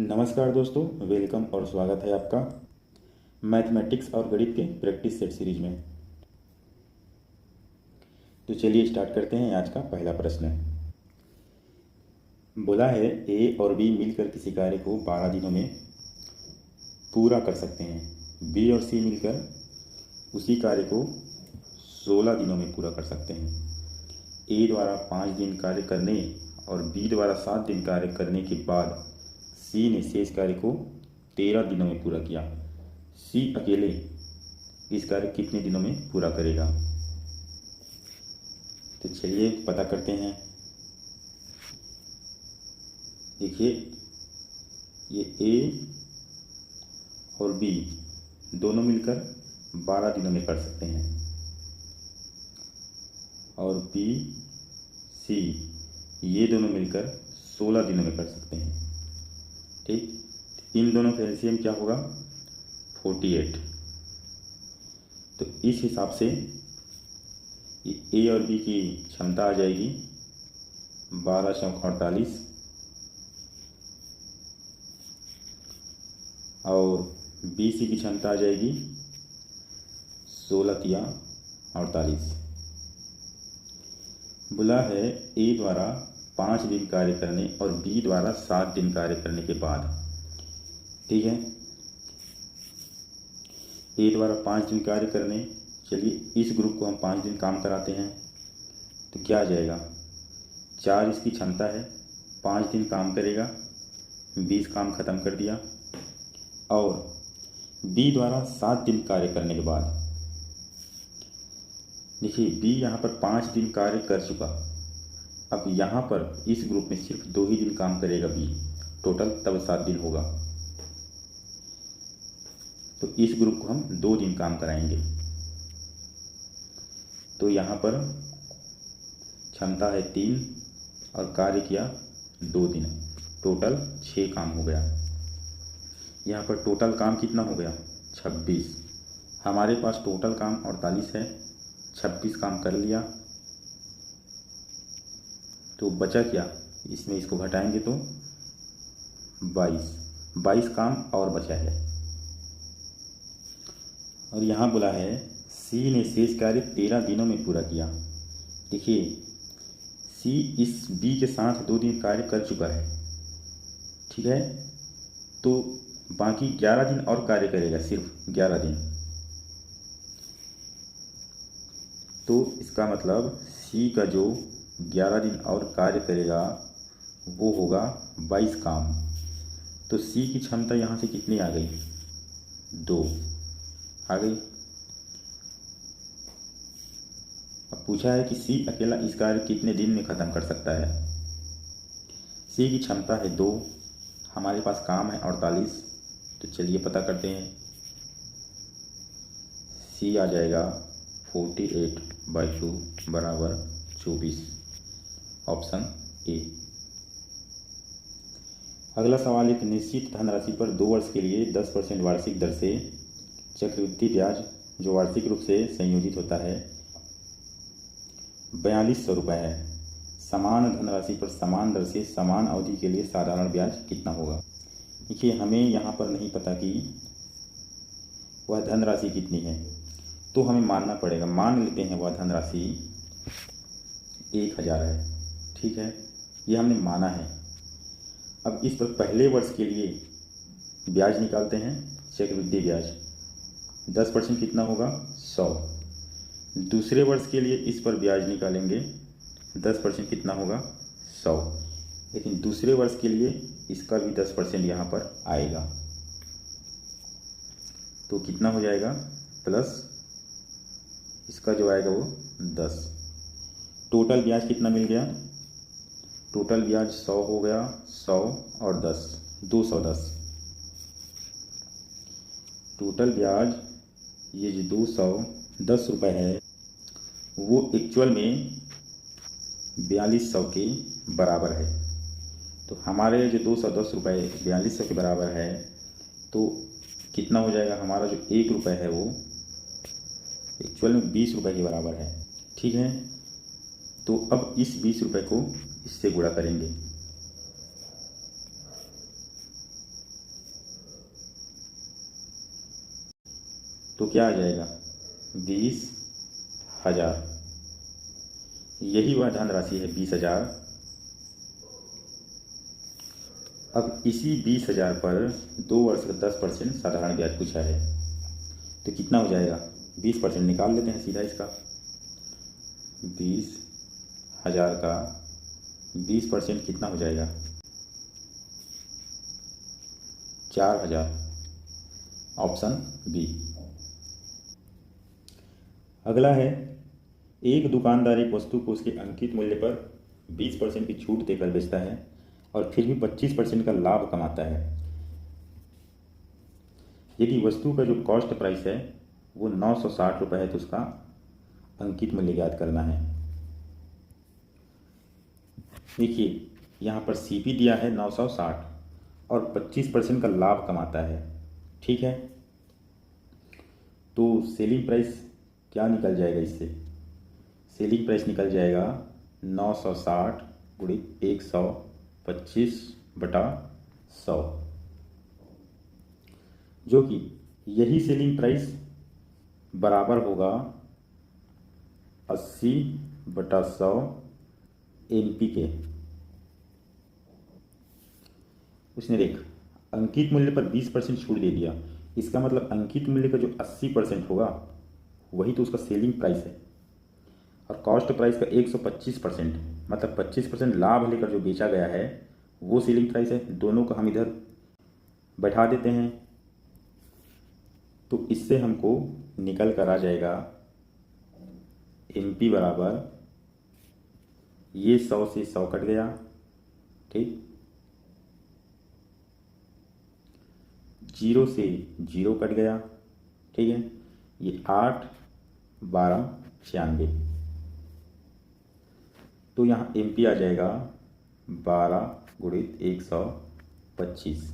नमस्कार दोस्तों, वेलकम और स्वागत है आपका मैथमेटिक्स और गणित के प्रैक्टिस सेट सीरीज में। तो चलिए स्टार्ट करते हैं। आज का पहला प्रश्न बोला है ए और बी मिलकर किसी कार्य को 12 दिनों में पूरा कर सकते हैं। बी और सी मिलकर उसी कार्य को 16 दिनों में पूरा कर सकते हैं। ए द्वारा 5 दिन कार्य करने और बी द्वारा 7 दिन कार्य करने के बाद सी ने शेष कार्य को 13 दिनों में पूरा किया। सी अकेले इस कार्य कितने दिनों में पूरा करेगा? तो चलिए पता करते हैं। देखिए, ये ए और बी दोनों मिलकर 12 दिनों में कर सकते हैं और बी सी ये दोनों मिलकर 16 दिनों में कर सकते हैं। ठीक, इन दोनों का एलसीएम क्या होगा? 48। तो इस हिसाब से ए और बी की क्षमता आ जाएगी 12 चौक 48 और बी सी की क्षमता आ जाएगी 16 तिया 48। बोला है ए द्वारा 5 दिन कार्य करने और बी द्वारा 7 दिन कार्य करने के बाद। ठीक है, ए द्वारा 5 दिन कार्य करने, चलिए इस ग्रुप को हम 5 दिन काम कराते हैं तो क्या आ जाएगा? 4 इसकी क्षमता है, 5 दिन काम करेगा, 20 काम खत्म कर दिया। और बी द्वारा 7 दिन कार्य करने के बाद, देखिए बी यहाँ पर 5 दिन कार्य कर चुका, अब यहाँ पर इस ग्रुप में सिर्फ 2 ही दिन काम करेगा बी, टोटल तब 7 दिन होगा। तो इस ग्रुप को हम 2 दिन काम कराएंगे। तो यहाँ पर क्षमता है 3 और कार्य किया 2 दिन, टोटल 6 काम हो गया। यहाँ पर टोटल काम कितना हो गया? 26। हमारे पास टोटल काम 48 है, 26 काम कर लिया तो बचा क्या? इसमें इसको घटाएंगे तो 22 काम और बचा है। और यहाँ बोला है सी ने शेष कार्य 13 दिनों में पूरा किया। देखिए सी इस बी के साथ 2 दिन कार्य कर चुका है, ठीक है, तो बाकी 11 दिन और कार्य करेगा, सिर्फ 11 दिन। तो इसका मतलब सी का जो 11 दिन और कार्य करेगा वो होगा 22 काम। तो सी की क्षमता यहाँ से कितनी आ गई? 2 आ गई। अब पूछा है कि सी अकेला इस कार्य कितने दिन में ख़त्म कर सकता है। सी की क्षमता है 2, हमारे पास काम है 48, तो चलिए पता करते हैं। सी आ जाएगा 48/2 बराबर 24, ऑप्शन ए। अगला सवाल, एक निश्चित धनराशि पर 2 वर्ष के लिए 10% वार्षिक दर से चक्रवृद्धि ब्याज जो वार्षिक रूप से संयोजित होता है 4200 रुपये है। समान धनराशि पर समान दर से समान अवधि के लिए साधारण ब्याज कितना होगा? देखिए हमें यहाँ पर नहीं पता कि वह धनराशि कितनी है, तो हमें मानना पड़ेगा। मान लेते हैं वह धनराशि 1000 है, ठीक है, ये हमने माना है। अब इस पर पहले वर्ष के लिए ब्याज निकालते हैं, चक्रवृद्धि ब्याज 10% कितना होगा? 100। दूसरे वर्ष के लिए इस पर ब्याज निकालेंगे, 10% कितना होगा? 100। लेकिन दूसरे वर्ष के लिए इसका भी 10% यहाँ पर आएगा, तो कितना हो जाएगा? प्लस इसका जो आएगा वो 10। टोटल ब्याज कितना मिल गया? टोटल ब्याज 100 हो गया, 100 और 10, 210। टोटल ब्याज ये जो 210 रुपये है वो एक्चुअल में 4200 के बराबर है। तो हमारे जो 210 रुपये 4200 के बराबर है, तो कितना हो जाएगा? हमारा जो 1 रुपये है वो एक्चुअल में 20 रुपये के बराबर है, ठीक है। तो अब इस 20 रुपये को इससे गुणा करेंगे, तो क्या आ जाएगा 20,000। यही वह धनराशि है 20,000। अब इसी 20,000 पर 2 वर्ष का 10% साधारण ब्याज पूछा है, तो कितना हो जाएगा 20% निकाल लेते हैं सीधा इसका। 20,000 का 20% कितना हो जाएगा 4,000। Option B. अगला है, एक दुकानदार एक वस्तु को उसके अंकित मूल्य पर 20% की छूट देकर बेचता है और फिर भी 25% का लाभ कमाता है। यदि वस्तु का जो कॉस्ट प्राइस है वो 960 रुपये है तो उसका अंकित मूल्य ज्ञात करना है। देखिए यहाँ पर सीपी दिया है 960 और 25% का लाभ कमाता है, ठीक है। तो सेलिंग प्राइस क्या निकल जाएगा इससे? सेलिंग प्राइस निकल जाएगा 960 गुणित 125/100, जो कि यही सेलिंग प्राइस बराबर होगा 80/100 एनपी के। उसने देख अंकित मूल्य पर 20% छूट दे दिया, इसका मतलब अंकित मूल्य का जो 80% होगा वही तो उसका सेलिंग प्राइस है, और कॉस्ट प्राइस का 125% मतलब 25% लाभ लेकर जो बेचा गया है वो सेलिंग प्राइस है। दोनों को हम इधर बैठा देते हैं तो इससे हमको निकल कर आ जाएगा एनपी बराबर, ये 100 से 100 कट गया, ठीक, 0 से 0 कट गया, ठीक है, ये 8, 12, 96, तो यहाँ एमपी आ जाएगा 12 गुणित 125,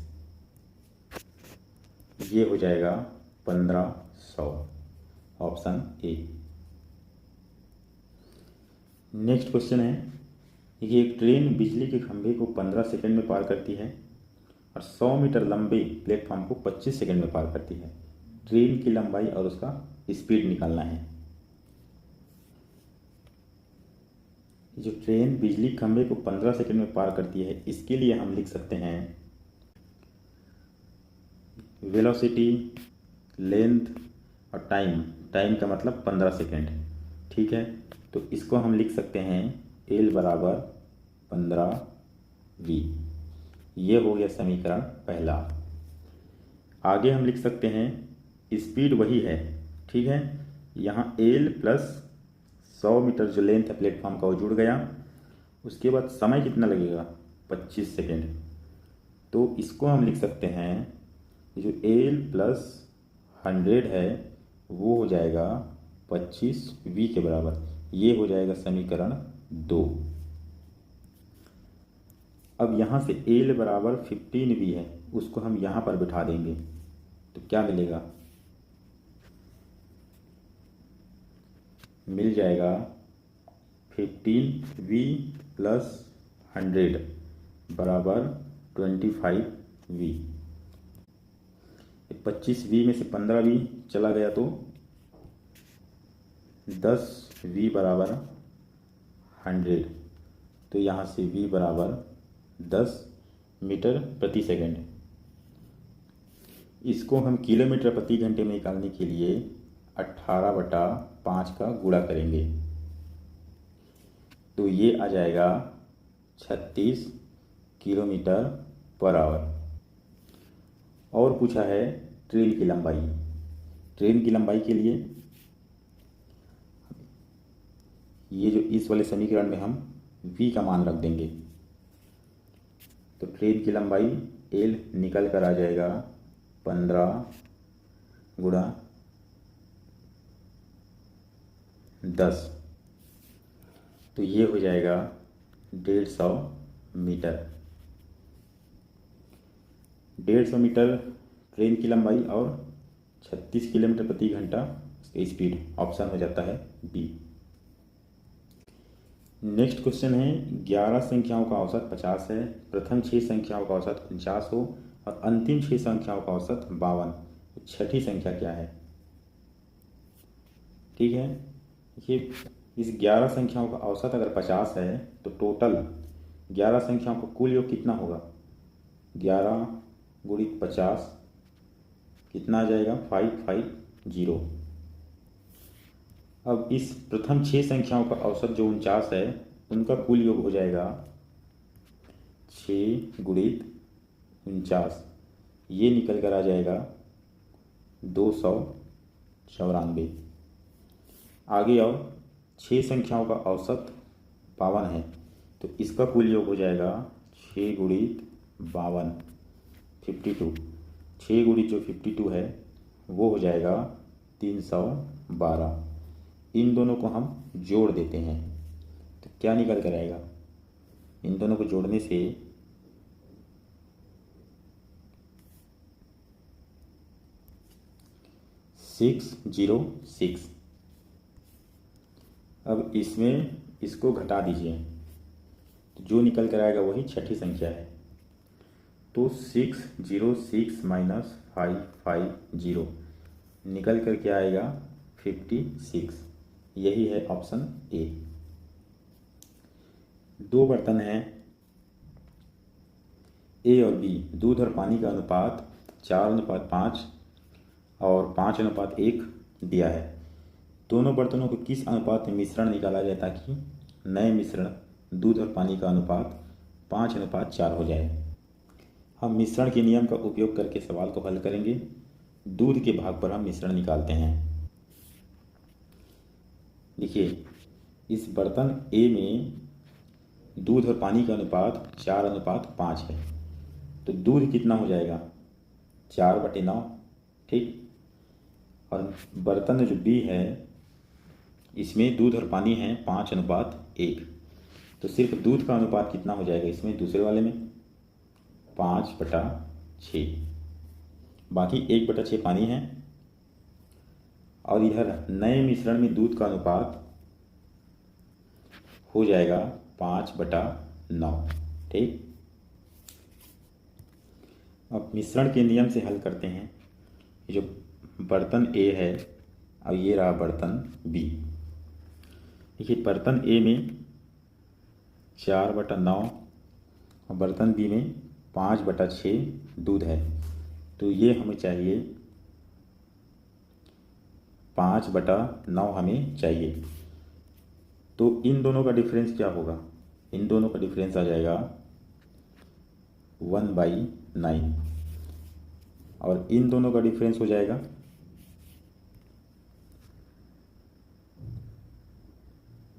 ये हो जाएगा 1500। Option A. नेक्स्ट क्वेश्चन है कि एक ट्रेन बिजली के खंभे को 15 सेकंड में पार करती है और 100 मीटर लंबे प्लेटफॉर्म को 25 सेकंड में पार करती है। ट्रेन की लंबाई और उसका स्पीड निकालना है। जो ट्रेन बिजली खंभे को 15 सेकंड में पार करती है, इसके लिए हम लिख सकते हैं वेलोसिटी, लेंथ और टाइम। टाइम का मतलब 15 सेकंड, ठीक है। तो इसको हम लिख सकते हैं L बराबर 15V। ये हो गया समीकरण पहला। आगे हम लिख सकते हैं स्पीड वही है, ठीक है। यहाँ L प्लस 100 मीटर जो लेंथ है प्लेटफॉर्म का वो जुड़ गया। उसके बाद समय कितना लगेगा 25 सेकेंड। तो इसको हम लिख सकते हैं जो L प्लस 100 है वो हो जाएगा 25V के बराबर। ये हो जाएगा समीकरण 2। अब यहाँ से L बराबर 15V है, उसको हम यहाँ पर बिठा देंगे तो क्या मिलेगा, मिल जाएगा 15V प्लस 100 बराबर 25V। 25V में से 15V चला गया तो 10V बराबर 100, तो यहाँ से V बराबर 10 मीटर प्रति सेकंड। इसको हम किलोमीटर प्रति घंटे में निकालने के लिए 18/5 का गुणा करेंगे तो ये आ जाएगा 36 किलोमीटर पर आवर। और पूछा है ट्रेन की लंबाई। ट्रेन की लंबाई के लिए ये जो इस वाले समीकरण में हम v का मान रख देंगे तो ट्रेन की लंबाई L निकल कर आ जाएगा 15 गुणा 10, तो ये हो जाएगा 150 मीटर। 150 मीटर ट्रेन की लंबाई और 36 किलोमीटर प्रति घंटा इसकी स्पीड। ऑप्शन हो जाता है बी। नेक्स्ट क्वेश्चन है 11 संख्याओं का औसत 50 है, प्रथम 6 संख्याओं का औसत 49 हो और अंतिम 6 संख्याओं का औसत 52, छठी संख्या क्या है? ठीक है। देखिए इस 11 संख्याओं का औसत अगर 50 है तो टोटल 11 संख्याओं का कुल योग कितना होगा? 11 गुणित 50 कितना आ जाएगा? 550। अब इस प्रथम 6 संख्याओं का औसत जो 49 है उनका कुल योग हो जाएगा 6 गुणित 49, ये निकल कर आ जाएगा 294। आगे और 6 संख्याओं का औसत 52 है तो इसका कुल योग हो जाएगा 6 गुणित 52 52। 6 गुणित जो 52 है वो हो जाएगा 312। इन दोनों को हम जोड़ देते हैं तो क्या निकल कर आएगा? इन दोनों को जोड़ने से 606। अब इसमें इसको घटा दीजिए तो जो निकल कर आएगा वही छठी संख्या है। तो 606 माइनस 550 निकल कर क्या आएगा? 56। यही है ऑप्शन ए। 2 बर्तन हैं ए और बी। दूध और पानी का अनुपात 4:5 और 5:1 दिया है। दोनों बर्तनों को किस अनुपात में मिश्रण निकाला जाए ताकि नए मिश्रण दूध और पानी का अनुपात 5:4 हो जाए? हम मिश्रण के नियम का उपयोग करके सवाल को हल करेंगे। दूध के भाग पर हम मिश्रण निकालते हैं। देखिए इस बर्तन ए में दूध और पानी का अनुपात 4:5 है तो दूध कितना हो जाएगा? 4/9। ठीक। और बर्तन जो बी है इसमें दूध और पानी है 5:1 तो सिर्फ दूध का अनुपात कितना हो जाएगा इसमें? दूसरे वाले में 5/6, बाकी 1/6 पानी है। और इधर नए मिश्रण में दूध का अनुपात हो जाएगा 5/9। ठीक। अब मिश्रण के नियम से हल करते हैं। जो बर्तन ए है और ये रहा बर्तन बी। देखिए बर्तन ए में 4/9 और बर्तन बी में 5/6 दूध है तो ये हमें चाहिए 5/9 हमें चाहिए। तो इन दोनों का डिफरेंस क्या होगा? इन दोनों का डिफरेंस आ जाएगा 1/9 और इन दोनों का डिफरेंस हो जाएगा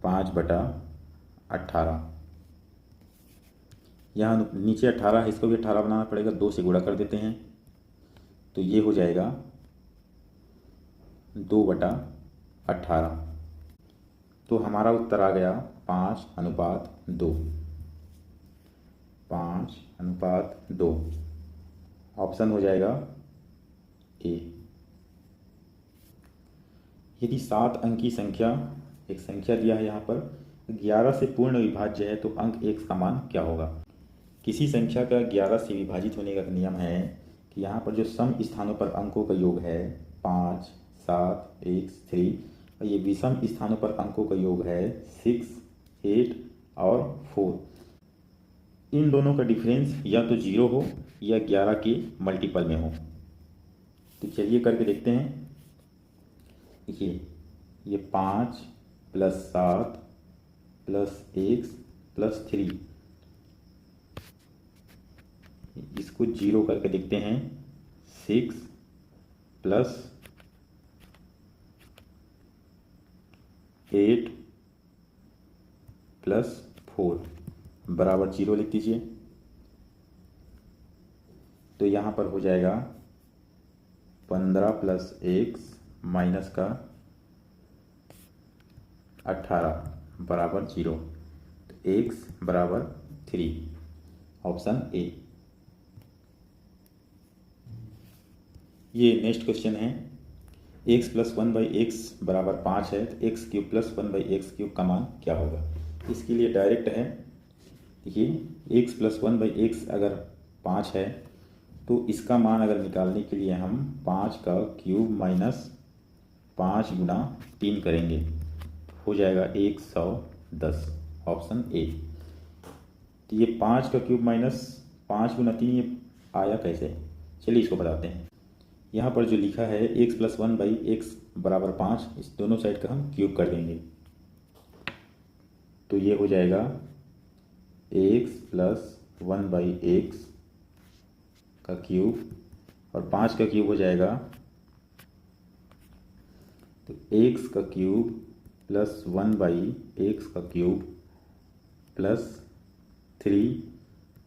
5/18। यहाँ नीचे 18 है, इसको भी 18 बनाना पड़ेगा। 2 से गुणा कर देते हैं तो ये हो जाएगा 2/18। तो हमारा उत्तर आ गया 5:2। 5:2 ऑप्शन हो जाएगा ए। यदि 7 अंक की संख्या, एक संख्या दिया है यहाँ पर 11 से पूर्ण विभाज्य है तो अंक x का मान क्या होगा? किसी संख्या का 11 से विभाजित होने का नियम है कि यहाँ पर जो सम स्थानों पर अंकों का योग है 5, 7, 1, 3 और ये विषम स्थानों पर अंकों का योग है 6, 8 और 4। इन दोनों का डिफरेंस या तो 0 हो या 11 के मल्टीपल में हो। तो चलिए करके देखते हैं। देखिए ये 5 + 7 + x + 3, इसको 0 करके देखते हैं। 6 + 8 + 4 बराबर 0 लिख दीजिए। तो यहाँ पर हो जाएगा 15 + x माइनस का 18 बराबर 0। तो x बराबर 3, ऑप्शन ए। ये नेक्स्ट क्वेश्चन है। x + 1/x बराबर 5 है तो x³ + 1/x³ का मान क्या होगा? इसके लिए डायरेक्ट है। देखिए x + 1/x अगर 5 है तो इसका मान अगर निकालने के लिए हम 5 का क्यूब माइनस 5 गुना 3 करेंगे, हो जाएगा 110, ऑप्शन ए। तो ये 5 का क्यूब माइनस 5 गुना 3 ये आया कैसे, चलिए इसको बताते हैं। यहाँ पर जो लिखा है x प्लस 1/x बराबर 5, इस दोनों साइड का हम क्यूब कर देंगे, तो ये हो जाएगा x प्लस 1/x का क्यूब, और 5 का क्यूब हो जाएगा तो x का क्यूब प्लस 1/x का cube plus 3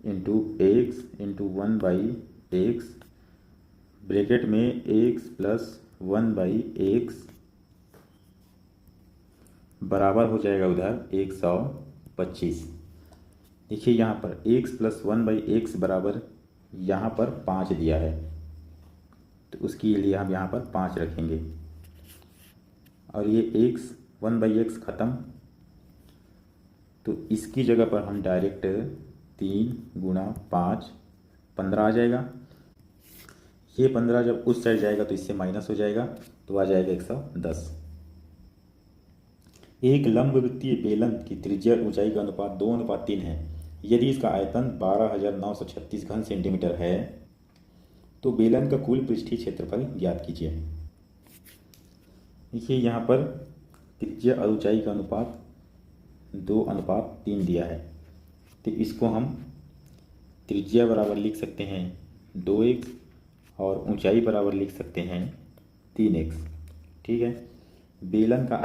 into x into 1/x bracket में x प्लस 1/x बराबर हो जाएगा उधर 125। देखिए यहाँ पर x प्लस 1/x बराबर यहाँ पर 5 दिया है, तो उसके लिए हम यहाँ पर 5 रखेंगे, और ये x 1/x ख़त्म, तो इसकी जगह पर हम डायरेक्ट 3 गुना 5 15 आ जाएगा। ये 15 जब उस साइड जाएगा तो इससे माइनस हो जाएगा, तो आ जाएगा 110। एक लंबवृत्तीय बेलन की त्रिज्या ऊंचाई का अनुपात 2:3 है। यदि इसका आयतन 12,936 घन सेंटीमीटर है तो बेलन का कुल पृष्ठीय क्षेत्रफल ज्ञात कीजिए। देखिए यहाँ पर त्रिज्या और ऊंचाई का अनुपात 2:3 दिया है, तो इसको हम त्रिज्या बराबर लिख सकते हैं 2x और ऊंचाई बराबर लिख सकते हैं 3x। ठीक है। बेलन का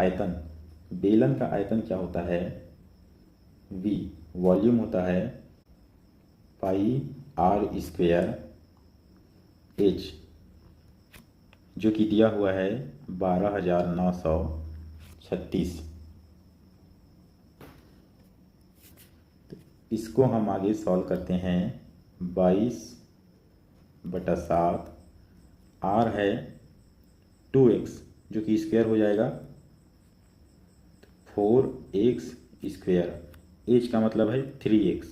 आयतन क्या होता है, v वॉल्यूम होता है पाई r स्क्वायर h, जो कि दिया हुआ है 12,936। इसको हम आगे सॉल्व करते हैं। 22/7 r है 2x जो कि स्क्वायर हो जाएगा 4x स्क्वायर, h का मतलब है 3x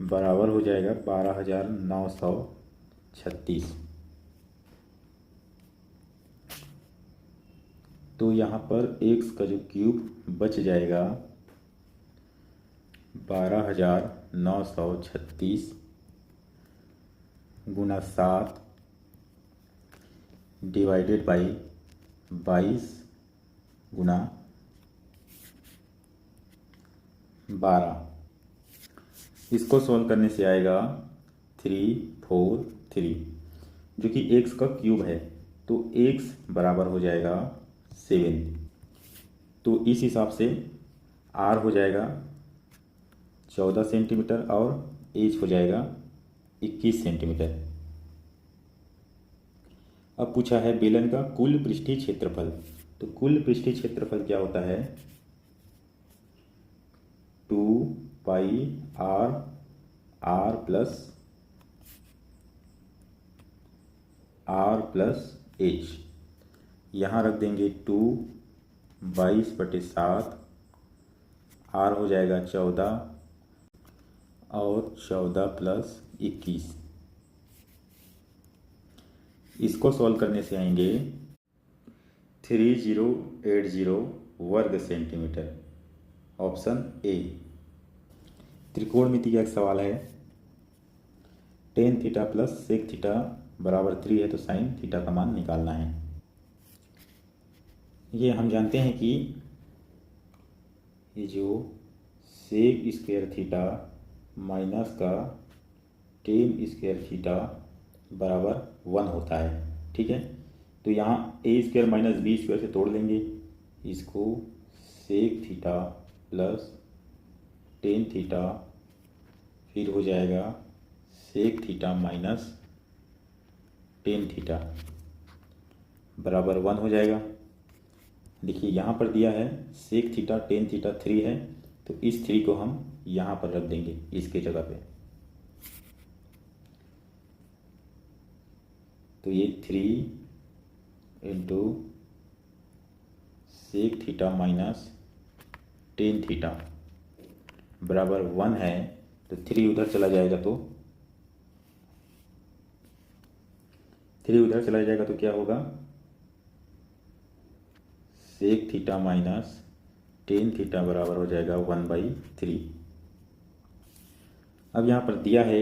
बराबर हो जाएगा 12,936। तो यहाँ पर x का जो क्यूब बच जाएगा 12,936 गुना 7 डिवाइडेड बाई 22 गुना 12। इसको सॉल्व करने से आएगा 343, जो कि x का क्यूब है, तो x बराबर हो जाएगा 7। तो इस हिसाब से r हो जाएगा 14 सेंटीमीटर और h हो जाएगा 21 सेंटीमीटर। अब पूछा है बेलन का कुल पृष्ठीय क्षेत्रफल, तो कुल पृष्ठीय क्षेत्रफल क्या होता है 2 पाई r प्लस h, यहाँ रख देंगे 2 22/7, r हो जाएगा 14 और 14 प्लस 21। इसको सॉल्व करने से आएंगे 3080 वर्ग सेंटीमीटर, ऑप्शन ए। त्रिकोणमिति का एक सवाल है, tan theta plus sec theta बराबर 3 है, तो sin थीटा का मान निकालना है। ये हम जानते हैं कि ये जो sec स्क्वायर थीटा माइनस का tan स्क्वायर थीटा बराबर 1 होता है। ठीक है, तो यहाँ a square minus b square से तोड़ लेंगे, इसको sec theta plus tan theta, फिर हो जाएगा sec theta minus tan theta बराबर 1 हो जाएगा। देखिए यहाँ पर दिया है sec थीटा tan थीटा 3 है, तो इस 3 को हम यहाँ पर रख देंगे इसके जगह पे, तो ये 3 into sec theta minus tan theta बराबर 1 है, तो 3 उधर चला जाएगा, तो 3 उधर चला जाएगा तो क्या होगा sec theta minus tan theta बराबर हो जाएगा 1/3। अब यहाँ पर दिया है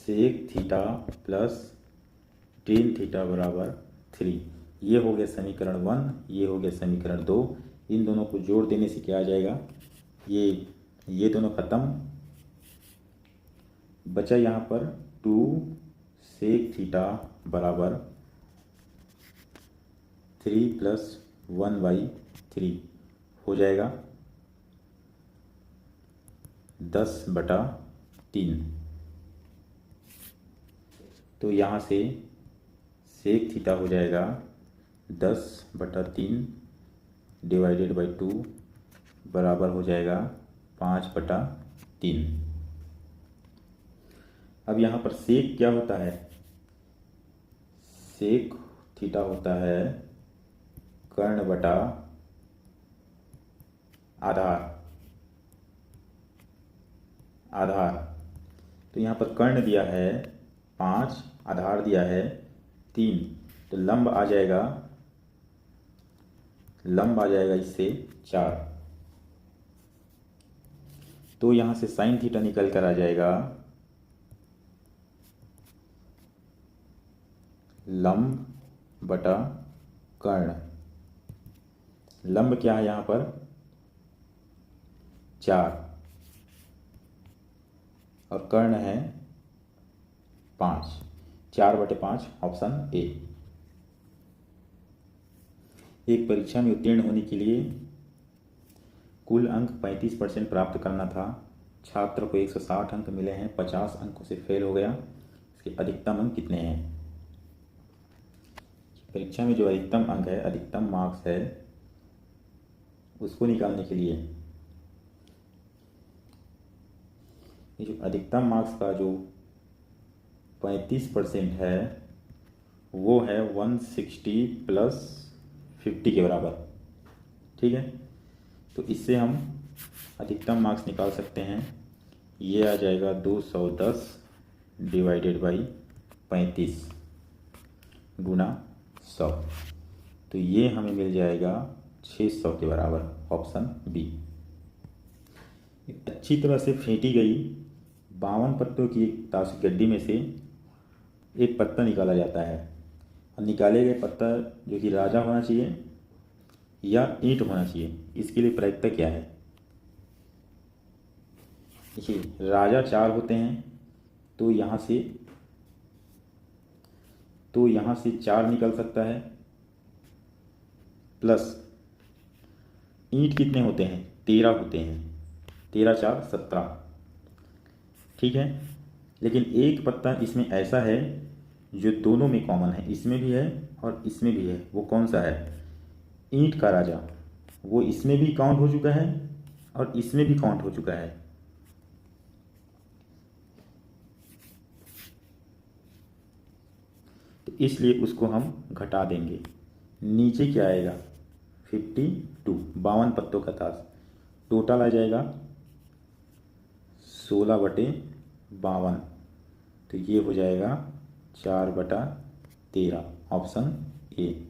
sec theta plus tan theta बराबर 3। ये हो गया समीकरण 1, ये हो गया समीकरण 2। इन दोनों को जोड़ देने से क्या आ जाएगा, ये दोनों खत्म, बचा यहाँ पर 2 सेक थीटा बराबर 3 प्लस 1/3 हो जाएगा 10/3। तो यहाँ से सेक थीटा हो जाएगा 10/3 डिवाइडेड बाई 2 बराबर हो जाएगा 5/3। अब यहाँ पर सेक क्या होता है, सेक थीटा होता है कर्ण बटा आधार। तो यहाँ पर कर्ण दिया है 5, आधार दिया है 3, तो लंब आ जाएगा इससे 4। तो यहाँ से साइन थीटा निकल कर आ जाएगा लंब बटा कर्ण। लंब क्या है यहाँ पर 4 और कर्ण है 5, 4/5 ऑप्शन ए। एक परीक्षा में उत्तीर्ण होने के लिए कुल अंक 35% प्राप्त करना था। छात्र को 160 अंक मिले हैं, 50 अंकों से फेल हो गया। इसके अधिकतम अंक कितने हैं? परीक्षा में जो अधिकतम अंक है, अधिकतम मार्क्स है, उसको निकालने के लिए ये जो अधिकतम मार्क्स का जो 35% है वो है 160 प्लस 50 के बराबर। ठीक है, तो इससे हम अधिकतम मार्क्स निकाल सकते हैं। ये आ जाएगा 210 डिवाइडेड बाई 35 गुना 100, तो ये हमें मिल जाएगा 600 के बराबर, ऑप्शन बी। अच्छी तरह से फेंटी गई 52 पत्तों की एक ताश गड्डी में से एक पत्ता निकाला जाता है, और निकाले गए पत्ता जो कि राजा होना चाहिए या ईंट होना चाहिए, इसके लिए प्रायिकता क्या है? देखिए, राजा 4 होते हैं, तो यहाँ से 4 निकल सकता है, प्लस ईंट कितने होते हैं? 13 होते हैं, 13 4 17। ठीक है, लेकिन एक पत्ता इसमें ऐसा है जो दोनों में कॉमन है, इसमें भी है और इसमें भी है। वो कौन सा है? ईंट का राजा। वो इसमें भी काउंट हो चुका है और इसमें भी काउंट हो चुका है। तो इसलिए उसको हम घटा देंगे। नीचे क्या आएगा? 52, 52 पत्तों का ताश। टोटल आ जाएगा 16/52, तो ये हो जाएगा 4/13, ऑप्शन ए।